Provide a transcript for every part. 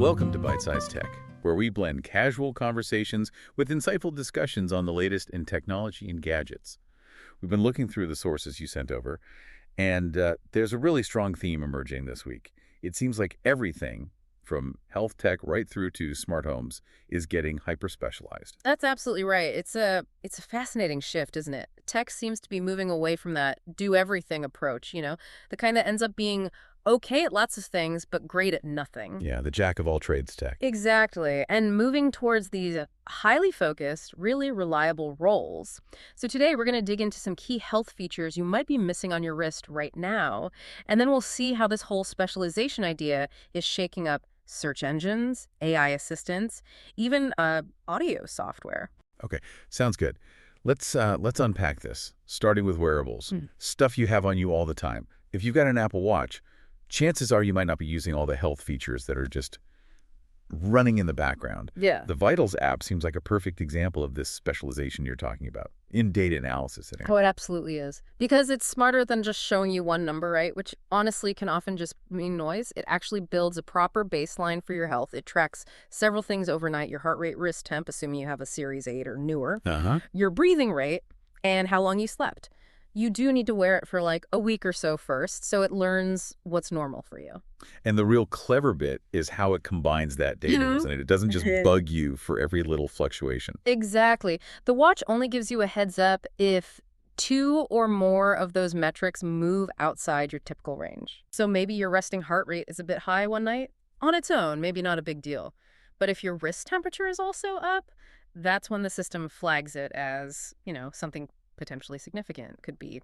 Welcome to Byte-Sized Tech, where we blend casual conversations with insightful discussions on the latest in technology and gadgets. We've been looking through the sources you sent over, and there's a really strong theme emerging this week. It seems like everything, from health tech right through to smart homes, is getting hyper-specialized. That's absolutely right. It's a fascinating shift, isn't it? Tech seems to be moving away from that do-everything approach, the kind that ends up being okay at lots of things, but great at nothing. Yeah, the jack of all trades tech. Exactly. And moving towards these highly focused, really reliable roles. So today we're going to dig into some key health features you might be missing on your wrist right now. And then we'll see how this whole specialization idea is shaking up search engines, AI assistants, even audio software. Okay, sounds good. Let's unpack this, starting with wearables, stuff you have on you all the time. If you've got an Apple Watch, chances are you might not be using all the health features that are just running in the background. Yeah. The Vitals app seems like a perfect example of this specialization you're talking about, in data analysis. Oh, it absolutely is. Because it's smarter than just showing you one number, right? Which honestly can often just mean noise. It actually builds a proper baseline for your health. It tracks several things overnight: your heart rate, wrist temp, assuming you have a Series 8 or newer, your breathing rate, and how long you slept. You do need to wear it for like a week or so first, so it learns what's normal for you. And the real clever bit is how it combines that data, isn't it? It doesn't just bug you for every little fluctuation. Exactly. The watch only gives you a heads up if 2 or more of those metrics move outside your typical range. So maybe your resting heart rate is a bit high one night. On its own, maybe not a big deal. But if your wrist temperature is also up, that's when the system flags it as, something potentially significant. Could be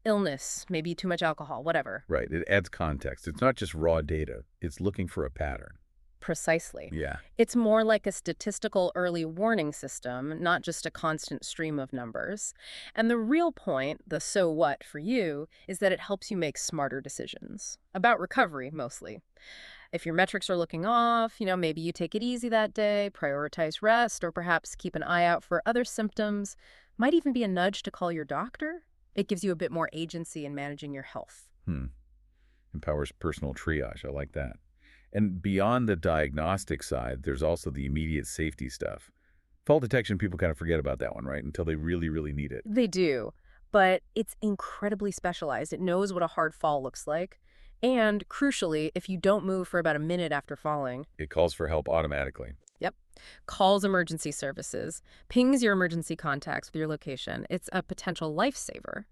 illness, maybe too much alcohol, whatever. Right. It adds context. It's not just raw data. It's looking for a pattern. Precisely. Yeah. It's more like a statistical early warning system, not just a constant stream of numbers. And the real point, the so what for you, is that it helps you make smarter decisions. About recovery, mostly. If your metrics are looking off, maybe you take it easy that day, prioritize rest, or perhaps keep an eye out for other symptoms. Might even be a nudge to call your doctor. It gives you a bit more agency in managing your health. Empowers personal triage. I like that. And beyond the diagnostic side, there's also the immediate safety stuff. Fall detection, people kind of forget about that one, right? Until they really, really need it. They do. But it's incredibly specialized. It knows what a hard fall looks like. And crucially, if you don't move for about a minute after falling, It calls for help automatically. Yep. Calls emergency services, pings your emergency contacts with your location. It's a potential lifesaver.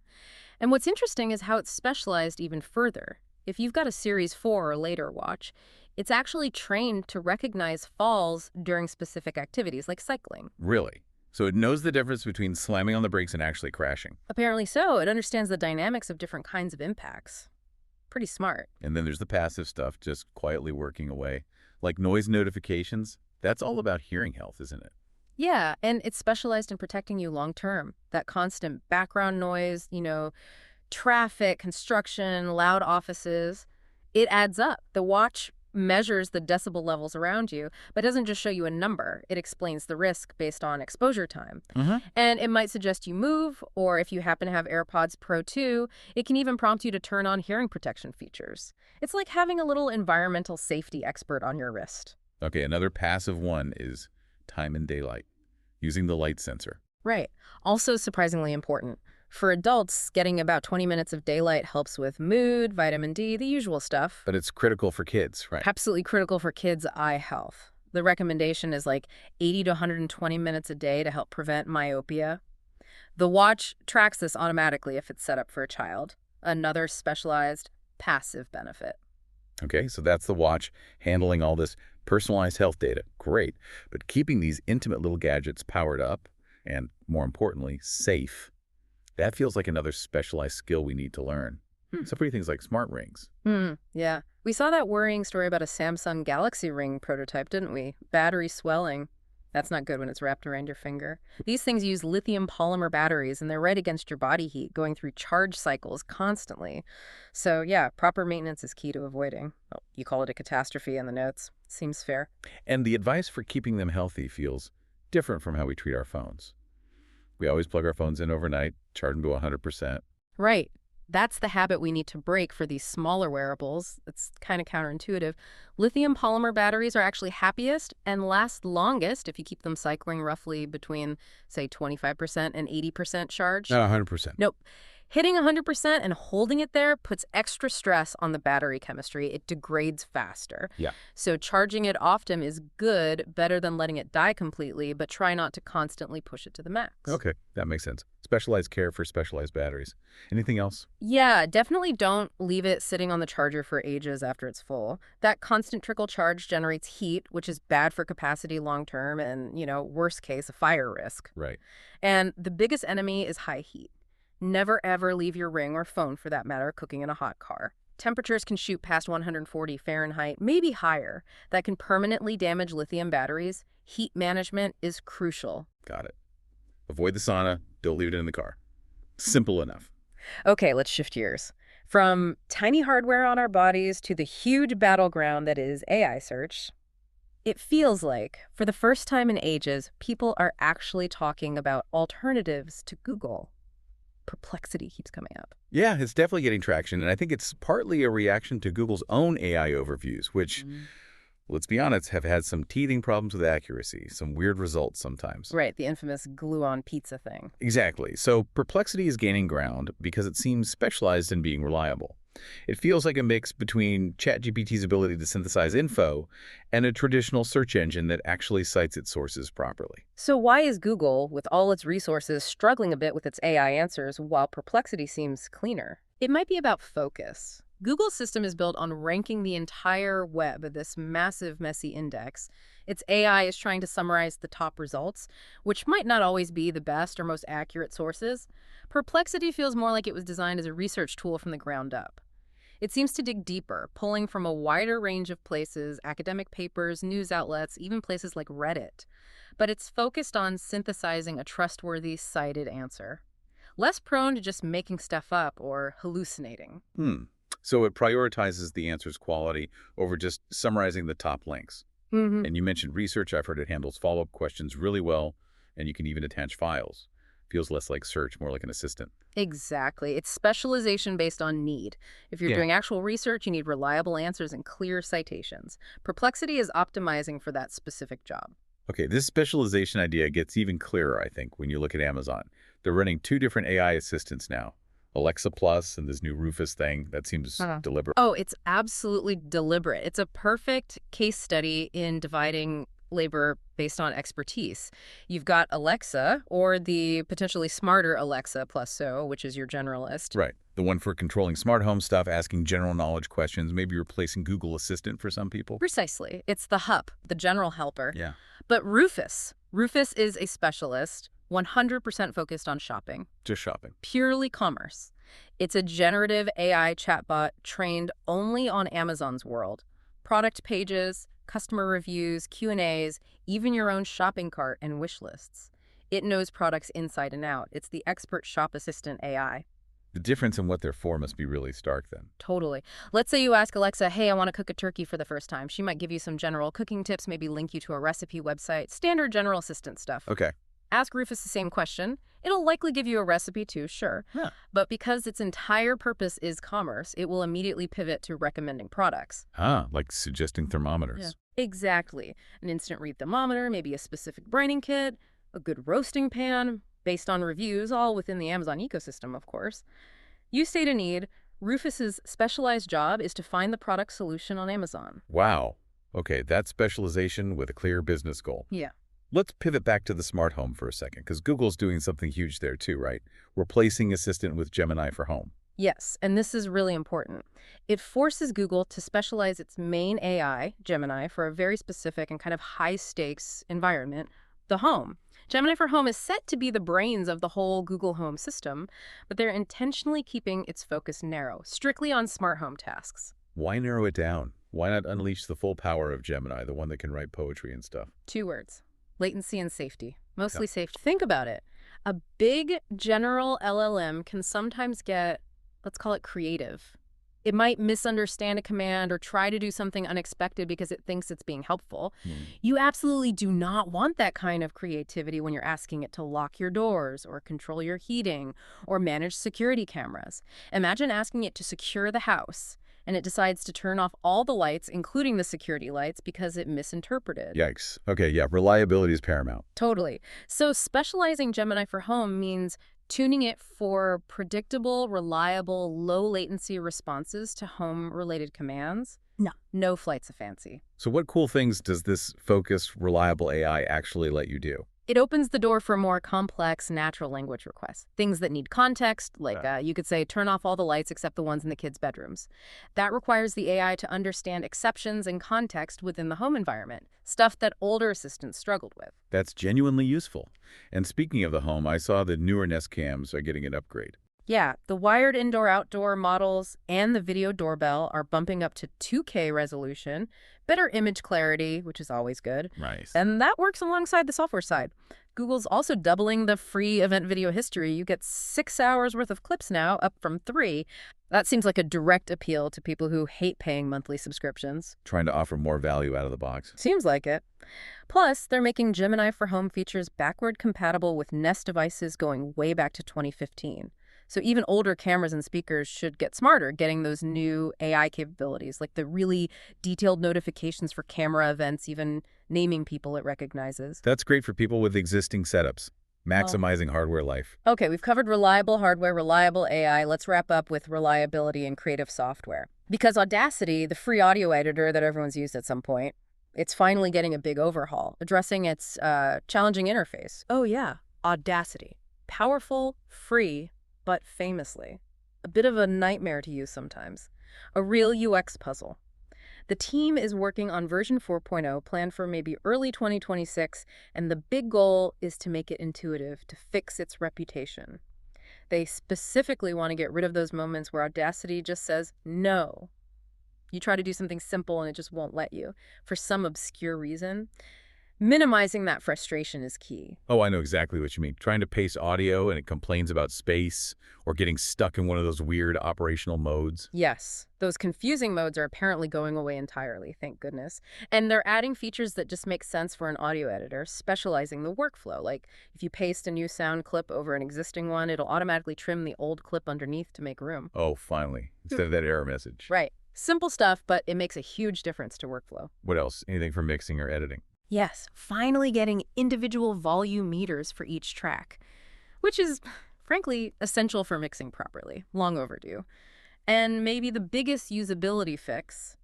And what's interesting is how it's specialized even further. If you've got a Series 4 or later watch, it's actually trained to recognize falls during specific activities like cycling. Really? So it knows the difference between slamming on the brakes and actually crashing. Apparently so. It understands the dynamics of different kinds of impacts. Pretty smart. And then there's the passive stuff just quietly working away. Like noise notifications. That's all about hearing health, isn't it? Yeah, and it's specialized in protecting you long term. That constant background noise, traffic, construction, loud offices, it adds up. The watch measures the decibel levels around you, but doesn't just show you a number. It explains the risk based on exposure time. And it might suggest you move, or if you happen to have AirPods Pro 2, it can even prompt you to turn on hearing protection features. It's like having a little environmental safety expert on your wrist. Okay, another passive one is time and daylight, using the light sensor. Right. Also surprisingly important. For adults, getting about 20 minutes of daylight helps with mood, vitamin D, the usual stuff. But it's critical for kids, right? Absolutely critical for kids' eye health. The recommendation is like 80 to 120 minutes a day to help prevent myopia. The watch tracks this automatically if it's set up for a child. Another specialized passive benefit. Okay, so that's the watch handling all this personalized health data. Great. But keeping these intimate little gadgets powered up and, more importantly, safe, that feels like another specialized skill we need to learn. So pretty things like smart rings. Yeah. We saw that worrying story about a Samsung Galaxy Ring prototype, didn't we? Battery swelling. That's not good when it's wrapped around your finger. These things use lithium polymer batteries, and they're right against your body heat, going through charge cycles constantly. So yeah, proper maintenance is key to avoiding. Well, you call it a catastrophe in the notes. Seems fair. And the advice for keeping them healthy feels different from how we treat our phones. We always plug our phones in overnight, charge them to 100%. Right. That's the habit we need to break for these smaller wearables. It's kind of counterintuitive. Lithium polymer batteries are actually happiest and last longest if you keep them cycling roughly between, say, 25% and 80% charged. Not 100%. Nope. Hitting 100% and holding it there puts extra stress on the battery chemistry. It degrades faster. Yeah. So charging it often is good, better than letting it die completely, but try not to constantly push it to the max. Okay, that makes sense. Specialized care for specialized batteries. Anything else? Yeah, definitely don't leave it sitting on the charger for ages after it's full. That constant trickle charge generates heat, which is bad for capacity long term and, worst case, a fire risk. Right. And the biggest enemy is high heat. Never ever leave your ring or phone, for that matter, cooking in a hot car. Temperatures can shoot past 140 Fahrenheit, maybe higher. That can permanently damage lithium batteries. Heat management is crucial. Got it. Avoid the sauna. Don't leave it in the car. Simple enough. Okay, let's shift gears. From tiny hardware on our bodies to the huge battleground that is AI search, it feels like, for the first time in ages, people are actually talking about alternatives to Google. Perplexity keeps coming up. Yeah, it's definitely getting traction, and I think it's partly a reaction to Google's own AI overviews, which, let's be honest, have had some teething problems with accuracy, some weird results sometimes. Right, the infamous glue-on pizza thing. Exactly. So Perplexity is gaining ground because it seems specialized in being reliable. It feels like a mix between ChatGPT's ability to synthesize info and a traditional search engine that actually cites its sources properly. So why is Google, with all its resources, struggling a bit with its AI answers while Perplexity seems cleaner? It might be about focus. Google's system is built on ranking the entire web, this massive, messy index. Its AI is trying to summarize the top results, which might not always be the best or most accurate sources. Perplexity feels more like it was designed as a research tool from the ground up. It seems to dig deeper, pulling from a wider range of places, academic papers, news outlets, even places like Reddit. But it's focused on synthesizing a trustworthy, cited answer. Less prone to just making stuff up or hallucinating. So it prioritizes the answer's quality over just summarizing the top links. And you mentioned research. I've heard it handles follow-up questions really well, and you can even attach files. Feels less like search, more like an assistant. Exactly. It's specialization based on need. If you're doing actual research, you need reliable answers and clear citations. Perplexity is optimizing for that specific job. Okay, this specialization idea gets even clearer, I think, when you look at Amazon. They're running 2 different AI assistants now. Alexa Plus and this new Rufus thing. That seems deliberate. Oh, it's absolutely deliberate. It's a perfect case study in dividing labor based on expertise. You've got Alexa, or the potentially smarter Alexa Plus So, which is your generalist. Right. The one for controlling smart home stuff, asking general knowledge questions, maybe replacing Google Assistant for some people. Precisely. It's the HUP, the general helper. Yeah. But Rufus is a specialist, 100% focused on shopping. Just shopping. Purely commerce. It's a generative AI chatbot trained only on Amazon's world. Product pages, customer reviews, Q&As, even your own shopping cart and wish lists. It knows products inside and out. It's the expert shop assistant AI. The difference in what they're for must be really stark then. Totally. Let's say you ask Alexa, hey, I want to cook a turkey for the first time. She might give you some general cooking tips, maybe link you to a recipe website, standard general assistant stuff. Okay. Ask Rufus the same question. It'll likely give you a recipe too, sure. Huh. But because its entire purpose is commerce, it will immediately pivot to recommending products. Like suggesting thermometers. Yeah. Exactly. An instant read thermometer, maybe a specific brightening kit, a good roasting pan, based on reviews, all within the Amazon ecosystem, of course. You state a need. Rufus's specialized job is to find the product solution on Amazon. Wow. Okay, that's specialization with a clear business goal. Yeah. Let's pivot back to the smart home for a second, because Google's doing something huge there too, right? Replacing Assistant with Gemini for home. Yes, and this is really important. It forces Google to specialize its main AI, Gemini, for a very specific and kind of high-stakes environment, the home. Gemini for Home is set to be the brains of the whole Google Home system, but they're intentionally keeping its focus narrow, strictly on smart home tasks. Why narrow it down? Why not unleash the full power of Gemini, the one that can write poetry and stuff? 2 words. Latency and safety. Mostly safe. Think about it. A big general LLM can sometimes get, let's call it creative. It might misunderstand a command or try to do something unexpected because it thinks it's being helpful. You absolutely do not want that kind of creativity when you're asking it to lock your doors or control your heating or manage security cameras. Imagine asking it to secure the house, and it decides to turn off all the lights, including the security lights, because it misinterpreted. Yikes. Okay, yeah, reliability is paramount. Totally. So specializing Gemini for Home means tuning it for predictable, reliable, low-latency responses to home-related commands. No flights of fancy. So what cool things does this focused, reliable AI actually let you do? It opens the door for more complex natural language requests. Things that need context, like you could say, turn off all the lights except the ones in the kids' bedrooms. That requires the AI to understand exceptions and context within the home environment, stuff that older assistants struggled with. That's genuinely useful. And speaking of the home, I saw the newer Nest Cams are getting an upgrade. Yeah, the wired indoor-outdoor models and the video doorbell are bumping up to 2K resolution, better image clarity, which is always good. Nice. And that works alongside the software side. Google's also doubling the free event video history. You get 6 hours worth of clips now, up from 3. That seems like a direct appeal to people who hate paying monthly subscriptions. Trying to offer more value out of the box. Seems like it. Plus, they're making Gemini for Home features backward compatible with Nest devices going way back to 2015. So even older cameras and speakers should get smarter, getting those new AI capabilities, like the really detailed notifications for camera events, even naming people it recognizes. That's great for people with existing setups, maximizing hardware life. Okay, we've covered reliable hardware, reliable AI. Let's wrap up with reliability and creative software. Because Audacity, the free audio editor that everyone's used at some point, it's finally getting a big overhaul, addressing its challenging interface. Oh yeah, Audacity. Powerful, free, but famously a bit of a nightmare to use sometimes. A real UX puzzle. The team is working on version 4.0, planned for maybe early 2026, and the big goal is to make it intuitive, to fix its reputation. They specifically want to get rid of those moments where Audacity just says no. You try to do something simple and it just won't let you, for some obscure reason. Minimizing that frustration is key. Oh, I know exactly what you mean. Trying to paste audio and it complains about space or getting stuck in one of those weird operational modes. Yes, those confusing modes are apparently going away entirely, thank goodness. And they're adding features that just make sense for an audio editor, specializing the workflow. Like if you paste a new sound clip over an existing one, it'll automatically trim the old clip underneath to make room. Oh, finally. Instead of that error message. Right. Simple stuff, but it makes a huge difference to workflow. What else? Anything for mixing or editing? Yes, finally getting individual volume meters for each track, which is, frankly, essential for mixing properly. Long overdue. And maybe the biggest usability fix,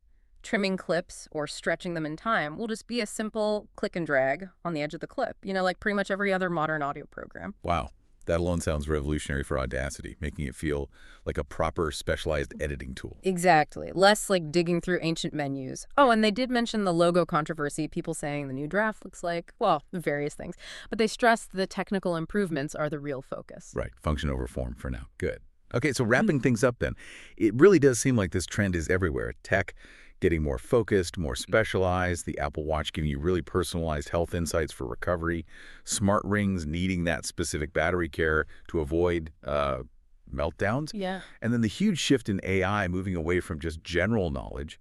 trimming clips or stretching them in time, will just be a simple click and drag on the edge of the clip, like pretty much every other modern audio program. Wow. That alone sounds revolutionary for Audacity, making it feel like a proper specialized editing tool. Exactly. Less like digging through ancient menus. Oh, and they did mention the logo controversy, people saying the new draft looks like, well, various things. But they stressed the technical improvements are the real focus. Right. Function over form for now. Good. Okay, so wrapping things up then, it really does seem like this trend is everywhere. Tech getting more focused, more specialized, the Apple Watch giving you really personalized health insights for recovery, smart rings needing that specific battery care to avoid meltdowns. Yeah. And then the huge shift in AI moving away from just general knowledge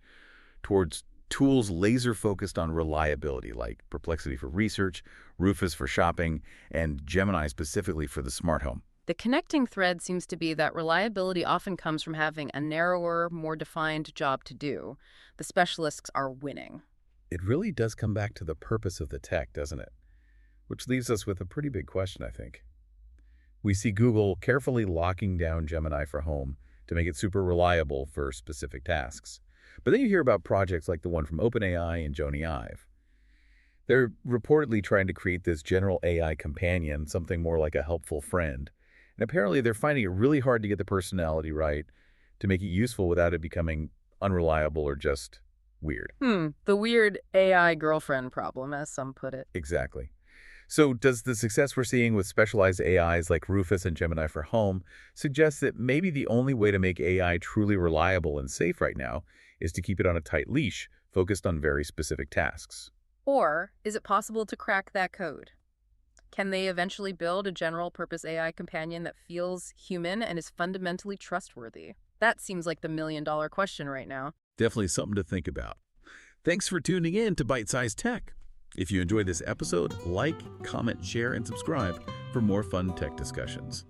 towards tools laser-focused on reliability, like Perplexity for research, Rufus for shopping, and Gemini specifically for the smart home. The connecting thread seems to be that reliability often comes from having a narrower, more defined job to do. The specialists are winning. It really does come back to the purpose of the tech, doesn't it? Which leaves us with a pretty big question, I think. We see Google carefully locking down Gemini for home to make it super reliable for specific tasks. But then you hear about projects like the one from OpenAI and Jony Ive. They're reportedly trying to create this general AI companion, something more like a helpful friend. And apparently they're finding it really hard to get the personality right to make it useful without it becoming unreliable or just weird. The weird AI girlfriend problem, as some put it. Exactly. So does the success we're seeing with specialized AIs like Rufus and Gemini for home suggest that maybe the only way to make AI truly reliable and safe right now is to keep it on a tight leash, focused on very specific tasks? Or is it possible to crack that code? Can they eventually build a general-purpose AI companion that feels human and is fundamentally trustworthy? That seems like the million-dollar question right now. Definitely something to think about. Thanks for tuning in to Byte-Sized Tech. If you enjoyed this episode, like, comment, share, and subscribe for more fun tech discussions.